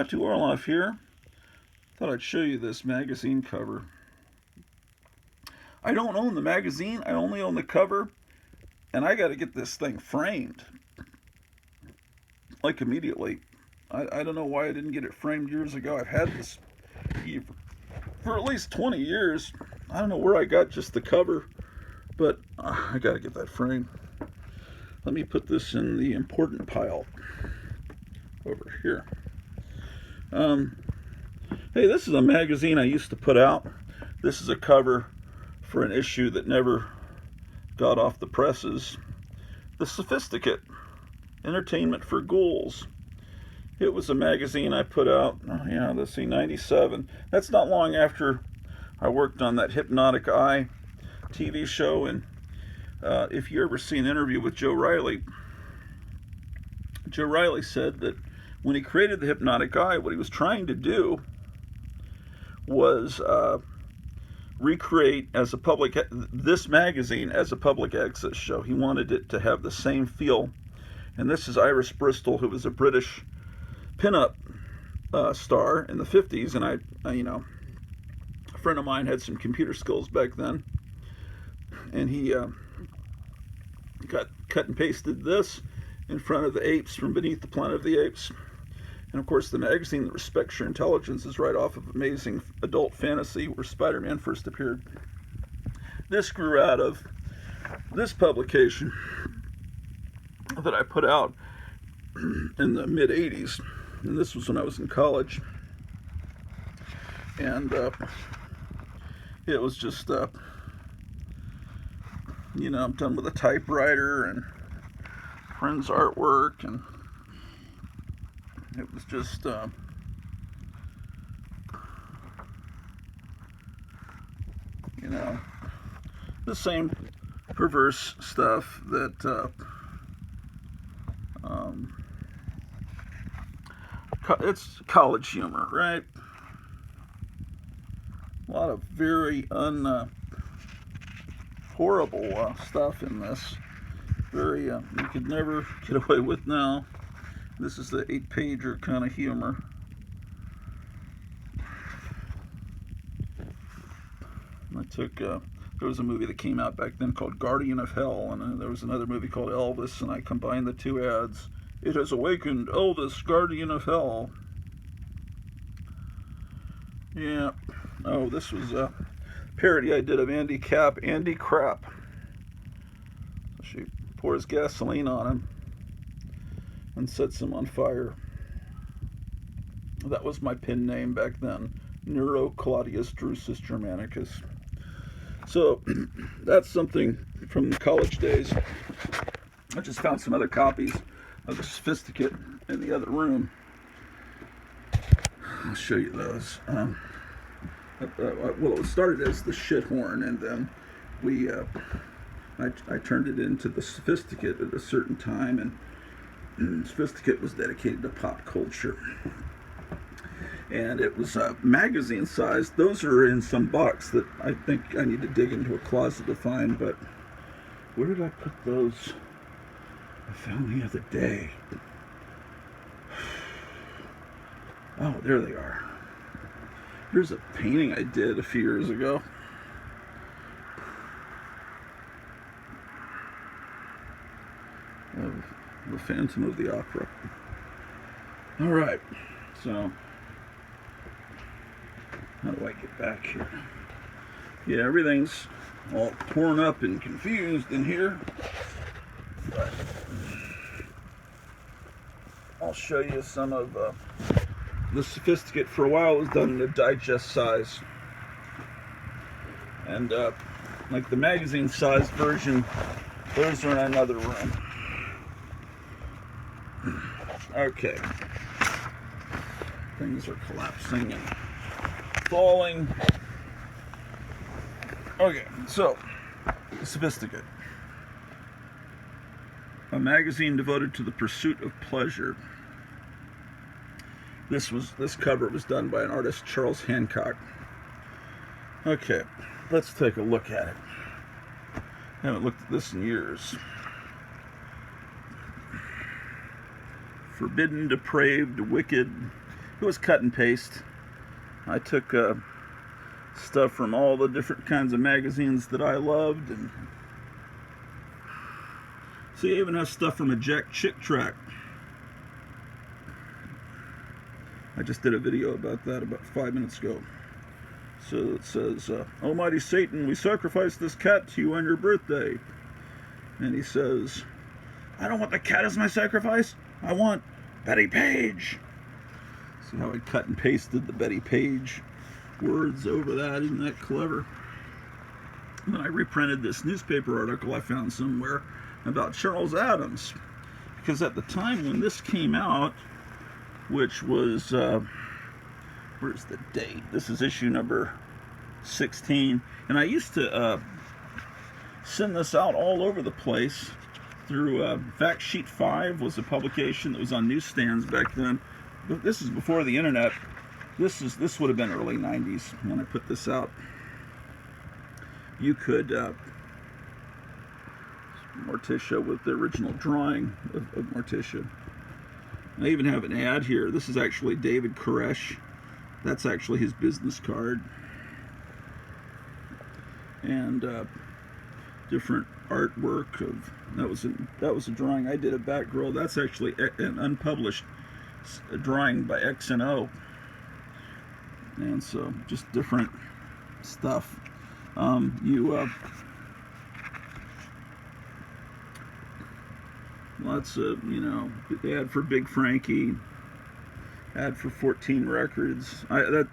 Grottu Orloff here. Thought I'd show you this magazine cover. I don't own the magazine, I only own the cover, and I got to get this thing framed. Like immediately. I don't know why I didn't get it framed years ago. I've had this for at least 20 years. I don't know where I got just the cover, but I got to get that framed. Let me put this in the important pile over here. Hey, this is a magazine I used to put out. This is a cover for an issue that never got off the presses. The Sophisticate, Entertainment for Ghouls. It was a magazine I put out, let's see, 97. That's not long after I worked on that Hypnotic Eye TV show. And if you ever see an interview with Joe Riley said that when he created the Hypnotic Eye, what he was trying to do was recreate this magazine as a public access show. He wanted it to have the same feel. And this is Iris Bristol, who was a British pinup star in the 50s, and a friend of mine had some computer skills back then, and he cut and pasted this in front of the apes from Beneath the Planet of the Apes. And of course, the magazine that respects your intelligence is right off of Amazing Adult Fantasy, where Spider-Man first appeared. This grew out of this publication that I put out in the mid-'80s. And this was when I was in college. And it was just, I'm done with a typewriter and friend's artwork, and it was just, the same perverse stuff that, it's college humor, right? A lot of very horrible stuff in this. Very, you could never get away with now. This is the 8-pager kind of humor. There was a movie that came out back then called Guardian of Hell, and there was another movie called Elvis, and I combined the two ads. It has awakened Elvis, Guardian of Hell. Yeah. Oh, this was a parody I did of Andy Crap. She pours gasoline on him and sets him on fire. That was my pen name back then, Nero Claudius Drusus Germanicus. So that's something from the college days. I just found some other copies of the Sophisticate in the other room. I'll show you those. Well, it started as the shit horn, and then I turned it into the Sophisticate at a certain time, and Sophisticate was dedicated to pop culture. And it was magazine sized. Those are in some box that I think I need to dig into a closet to find, but where did I put those? I found the other day. Oh, there they are. Here's a painting I did a few years ago. Of the Phantom of the Opera. All right, so how do I get back here? Yeah, everything's all torn up and confused in here. But I'll show you some of the Sophisticate. For a while it was done in a digest size. And like the magazine sized version, those are in another room. Okay. Things are collapsing and falling. Okay, so Sophisticate, a magazine devoted to the pursuit of pleasure. This cover was done by an artist, Charles Hancock. Okay, let's take a look at it. I haven't looked at this in years. Forbidden, depraved, wicked, it was cut and paste. I took stuff from all the different kinds of magazines that I loved, and see, I even have stuff from a Jack Chick track. I just did a video about that about 5 minutes ago. So it says, Almighty Satan, we sacrifice this cat to you on your birthday. And he says, I don't want the cat as my sacrifice. I want Betty Page. See how I cut and pasted the Betty Page words over that? Isn't that clever? And then I reprinted this newspaper article I found somewhere about Charles Adams. Because at the time when this came out, which was, where's the date? This is issue number 16. And I used to send this out all over the place through Fact Sheet 5 was a publication that was on newsstands back then. But this is before the internet. This would have been early 90s when I put this out. You could Morticia with the original drawing of Morticia. I even have an ad here. This is actually David Koresh. That's actually his business card. And different artwork of that was a drawing I did of Batgirl. That's actually an unpublished drawing by X and O. And so just different stuff. Lots of, ad for Big Frankie, ad for 14 Records.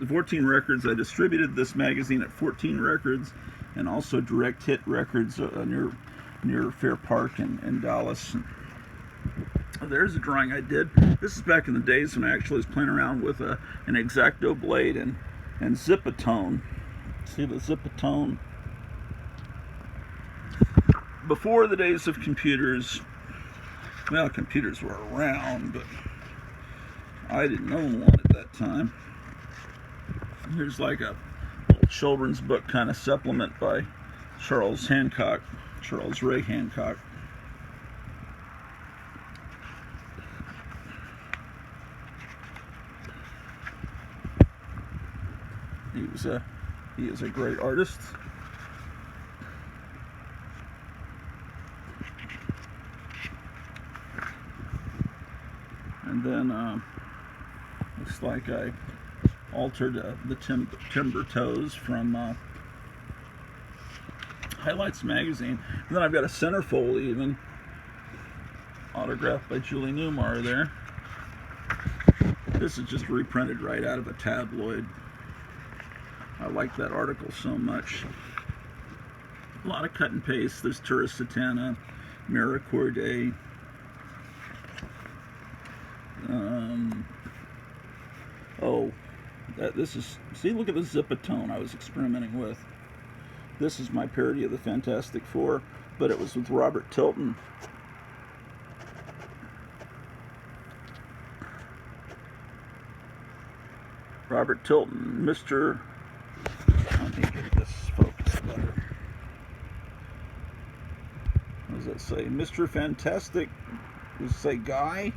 14 Records, I distributed this magazine at 14 Records and also Direct Hit Records near Fair Park in Dallas. There's a drawing I did. This is back in the days when I actually was playing around with an X-Acto blade and Zipatone. See the Zipatone? Before the days of computers. Well, computers were around, but I didn't own one at that time. Here's like a little children's book kind of supplement by Charles Ray Hancock. He is a great artist. And then looks like I altered the Timber Toes from Highlights magazine. And then I've got a centerfold even, autographed by Julie Newmar there. This is just reprinted right out of a tabloid. I like that article so much. A lot of cut and paste. There's Tura Satana, Mira Corday. See, look at the Zipatone I was experimenting with. This is my parody of the Fantastic Four, but it was with Robert Tilton. Robert Tilton, Mr. Let me get this focused better. What does that say? Mr. Fantastic, does it say Guy?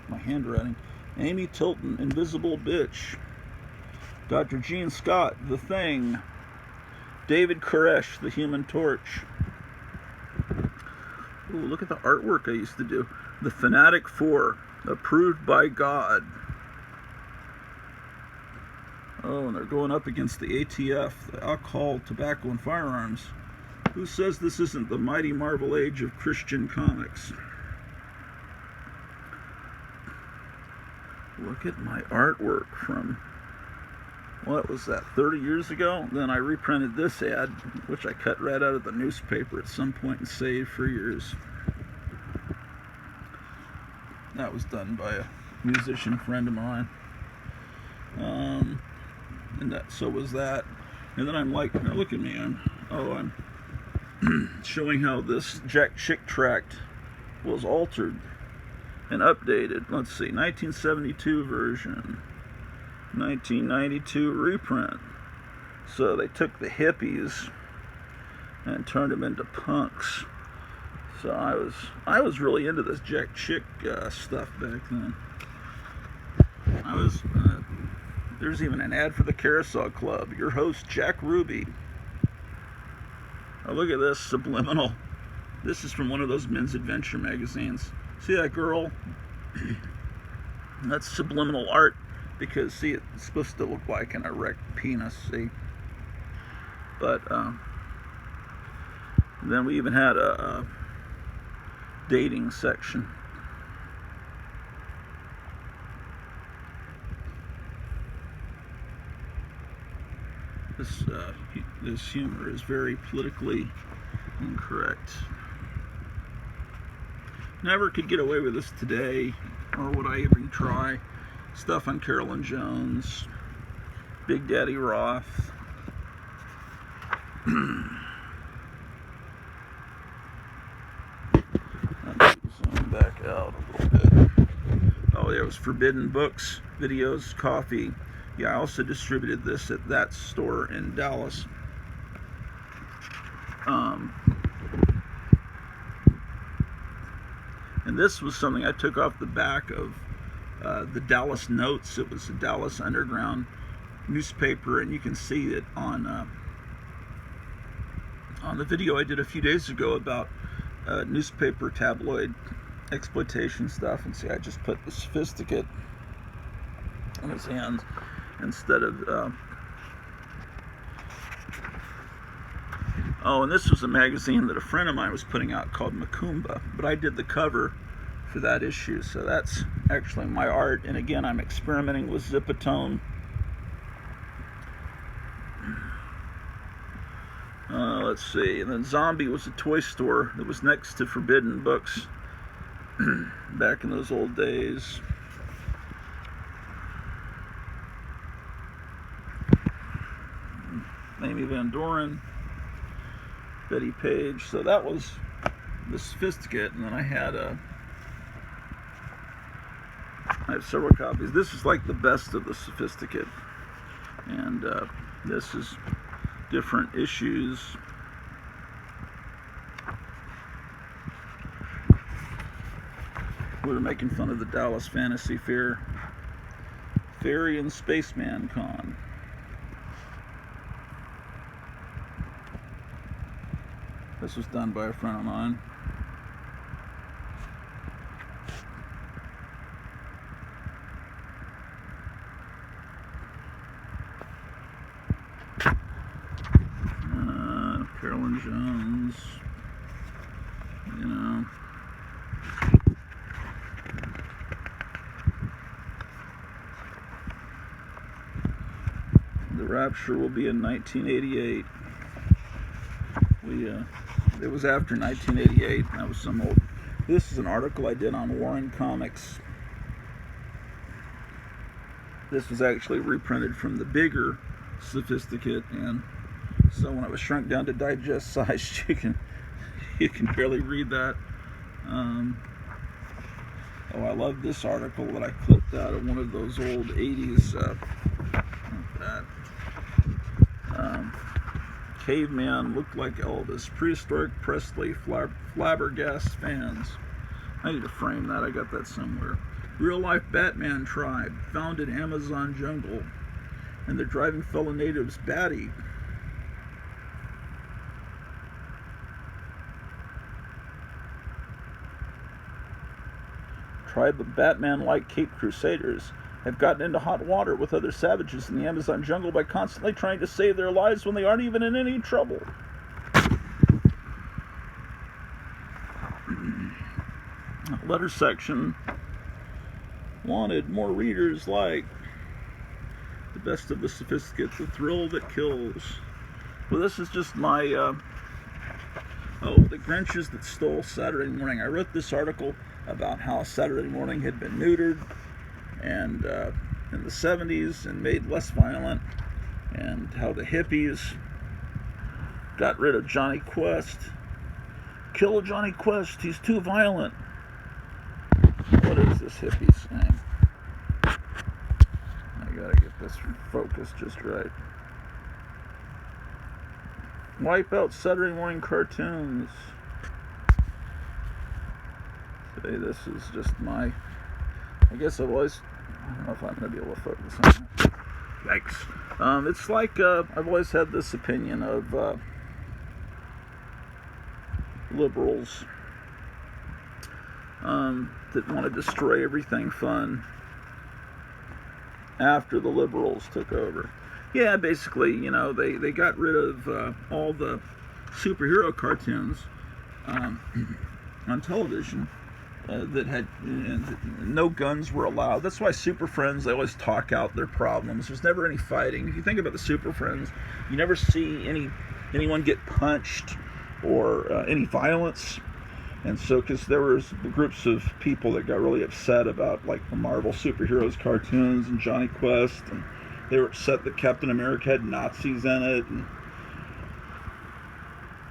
My handwriting. Amy Tilton, Invisible Bitch. Dr. Gene Scott, The Thing. David Koresh, The Human Torch. Ooh, look at the artwork I used to do. The Fanatic Four, Approved by God. Oh, and they're going up against the ATF, the Alcohol, Tobacco, and Firearms. Who says this isn't the mighty Marvel age of Christian comics? Look at my artwork from, what was that, 30 years ago? Then I reprinted this ad, which I cut right out of the newspaper at some point and saved for years. That was done by a musician friend of mine. And so was that. And then I'm like, now look at me, I'm showing how this Jack Chick tract was altered and updated. Let's see, 1972 version, 1992 reprint. So they took the hippies and turned them into punks. So I was really into this Jack Chick stuff back then. I was There's even an ad for the Carousel Club. Your host, Jack Ruby. Oh, look at this, subliminal. This is from one of those men's adventure magazines. See that girl? That's subliminal art because, see, it's supposed to look like an erect penis, see? But then we even had a dating section. This humor is very politically incorrect. Never could get away with this today, or would I even try. Stuff on Carolyn Jones, Big Daddy Roth. Let's zoom back out a little bit. Oh, there was Forbidden Books, videos, coffee. Yeah, I also distributed this at that store in Dallas. And this was something I took off the back of the Dallas Notes. It was a Dallas Underground newspaper, and you can see it on the video I did a few days ago about newspaper tabloid exploitation stuff. And see, I just put the Sophisticate in his hands instead of oh, and this was a magazine that a friend of mine was putting out called Macumba, but I did the cover for that issue, so that's actually my art. And again, I'm experimenting with Zipatone. Let's see, and then Zombie was a toy store that was next to Forbidden Books back in those old days. Amy Van Doren, Betty Page. So that was the Sophisticate, and then I have several copies. This is like the best of the Sophisticate, and this is different issues. We were making fun of the Dallas Fantasy Fair, Fairy and Spaceman Con. This was done by a friend of mine. Carolyn Jones, you know. The Rapture will be in 1988. It was after 1988. That was some old. This is an article I did on Warren Comics. This was actually reprinted from the bigger Sophisticate, and so when it was shrunk down to digest size, you can barely read that. Oh, I love this article that I clipped out of one of those old 80s. Caveman looked like Elvis. Prehistoric Presley. Flabbergast fans. I need to frame that. I got that somewhere. Real life Batman tribe found in Amazon jungle, and the driving fellow natives batty. Tribe of Batman-like Cape Crusaders have gotten into hot water with other savages in the Amazon jungle by constantly trying to save their lives when they aren't even in any trouble. Letter section. Wanted more readers like the best of the Sophisticate, the thrill that kills. Well, this is just my the Grinches that stole Saturday morning. I wrote this article about how Saturday morning had been neutered and in the 70s and made less violent, and how the hippies got rid of Johnny Quest. Kill Johnny Quest, he's too violent. What is this hippie saying? I gotta get this focused just right. Wipe out Saturday morning cartoons. Today this is just my, I guess I don't know if I'm going to be able to focus on that. Yikes. It's like I've always had this opinion of liberals that want to destroy everything fun after the liberals took over. Yeah, basically, you know, they got rid of all the superhero cartoons on television that had no guns were allowed. That's why Super Friends, they always talk out their problems. There's never any fighting. If you think about the Super Friends, you never see anyone get punched or any violence. And so, because there was groups of people that got really upset about, like, the Marvel superheroes cartoons and Johnny Quest, and they were upset that Captain America had Nazis in it.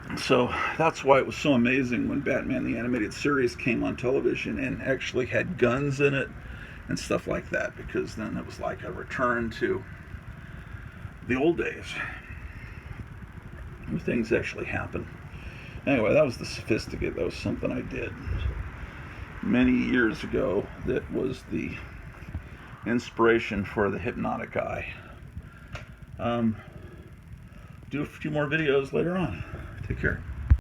And so that's why it was so amazing when Batman the Animated Series came on television and actually had guns in it and stuff like that, because then it was like a return to the old days where things actually happened. Anyway, that was the Sophisticate. That was something I did many years ago that was the inspiration for the Hypnotic Eye. Do a few more videos later on. Take care.